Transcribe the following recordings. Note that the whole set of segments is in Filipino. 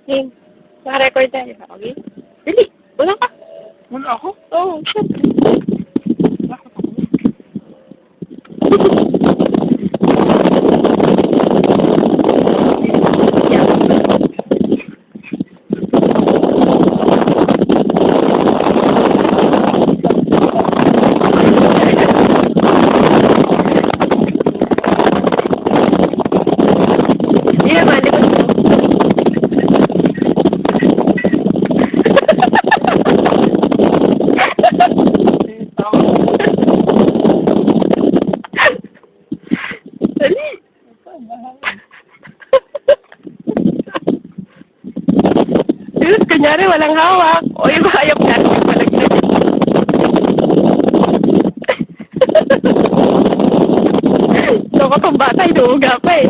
Game. Naka-record tayo. Okay? Dali. Wala ka. Wala ako? Oo, syempre. Bakit ako? Hindi naman, di ba? Dali. Diyos, kunyari walang hawak. O yung hayop natin palagay. So, katong bata, inuuga pa eh.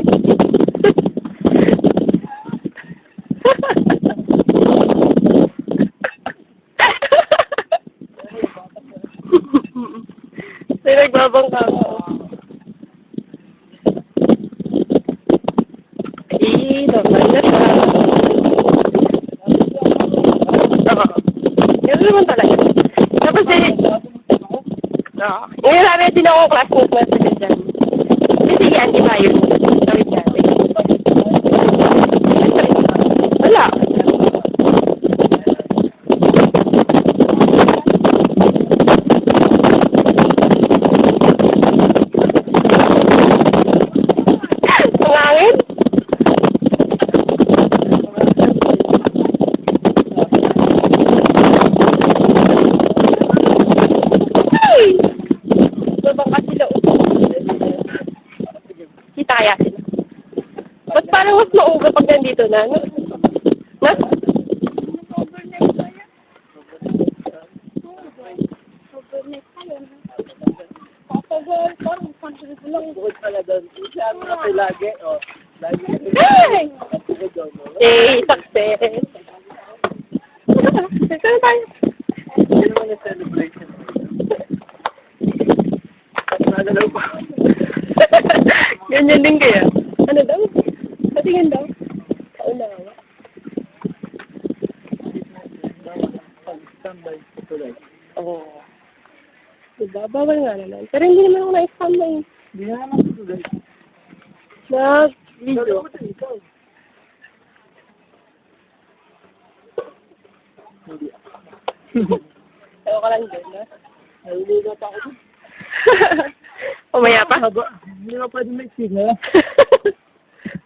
May nagbabangka ko. Eh, normal na siya. Oo. Ganun naman talaga. Tapos eh, ngayon namin din ako classmate na sa dyan. Hindi sige, hindi ba yun? Tawid natin. Wala. Ang hangin? Ay! Babangka sila. Kita kaya sila. Ba't parang mas mauga pag nandito na? No? Na? Bukod pala doon. Siya ang mga lagi. O, lagi. Hey! Yay! Success! Saan tayo? Hindi naman na celebration. Nagalaw pa. Ganyan din kaya. Ano daw? Patingin daw. Kaunawa. Pag-standby tuloy. Oo. Diba? Bawal nga naman. Pero hindi naman ako na-standby. Hindi na naman tuloy. Nag-video. Ikaw. Hindi. Ewan ka lang dyan, ha? Naliligat ako doon. Pumaya pa? Haba. Hindi na pwede may signal.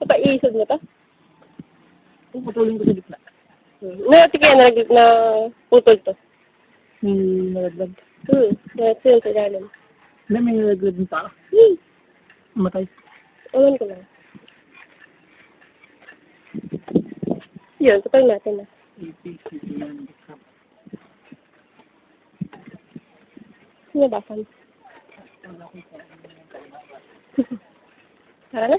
Papaisod mo to? Putulin ko sa gitna. Sige, na putol to. Nalaglag. Nagsil sa ilalim. Hindi, may nalaglag ng tao. Matay. Ewan ko lang. Yun, kapag natin na. Sinabasan. Tara na.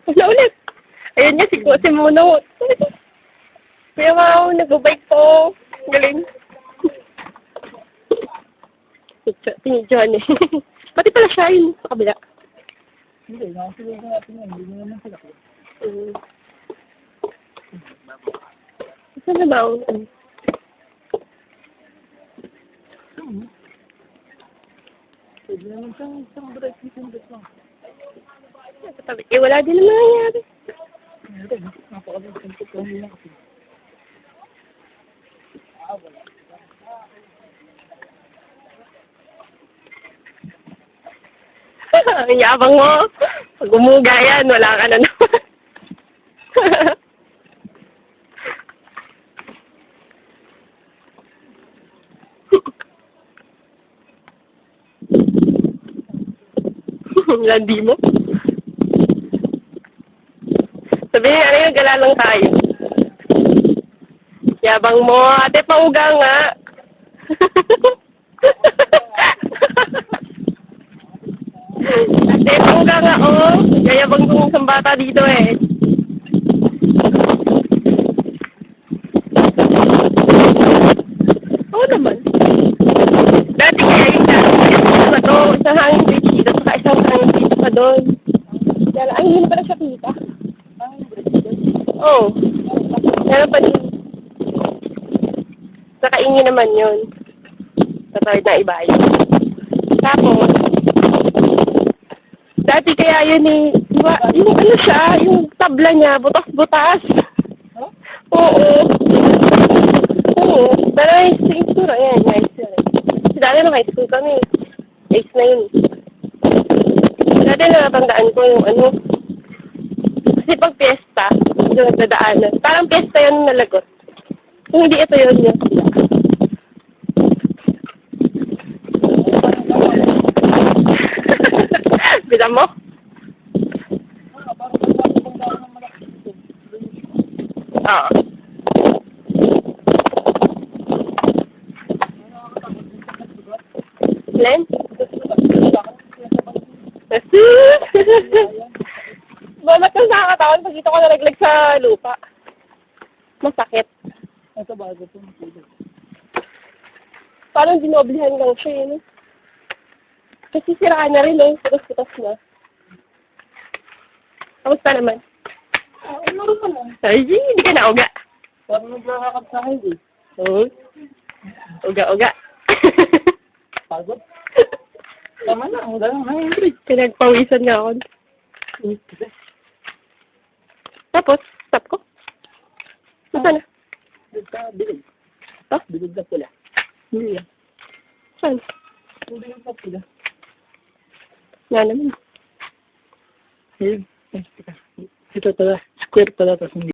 Wala ulit. Ayun niya, si Mono. Kuya Mau, nag-bike po. Galing. Tinidyan eh. Pati pala siya yun sa kabila. Hindi, nakasuloy na natin yan. Hindi mo naman sila ko. Saan na ba? Pwede naman siyang break. Lang. Eh, wala din naman nangyari. Hindi, napakalimutan ko kung hindi lang kasi. Wala. Ang yabang mo. Pag umuga yan, wala ka na naman. Landi mo. Sabihin, ano yung gala lang tayo. Yabang mo. Ate, pauga nga. Ate, pauga nga, oh. Yayabang kong isang bata dito eh. Oo naman. Dati kaya yung dati na to, isang hangin bridge dito, saka isang hangin bridge pa doon. Kaya, ay, hindi na pala siya kita. Oo. Meron pa din. Sa kaingin naman yun. Tatawid na ibayan. Tapos, dati kaya yun eh, diba, yung ano siya, yung tabla niya, butas-butas. Huh? Oo. Oo. Pero yung high school, ayan, high school. Dati na high school kami. Ace na yun. Dati natatandaan ko yung ano, kasi pag piyesta, yung nagdadaanan. Parang piyesta yun na lagot. Kung hindi ito yun yung Bila mo? Oo. Len? Bakit kang nakakatawan pag dito ko nalaglag sa lupa? Masakit. Ito bago ito. Parang dinoblihan lang siya yun. Kasi siraan na rin eh. Putas-putas na. Kamusta naman? Ano ka na? Ay, hindi ka na uga. Parang naglalakad sa akin eh. Oo. Uga-uga. Pagod. Tama na, ang galang na Henry. Pinagpawisan na ako. Tapos, stop ko. Masa na? Bilog ka, bilog. Ha? Bilog na pula. Hindi yan. Saan? Bilog na pula. Nga naman. Ayun. Ito pala. Square pala. Tapos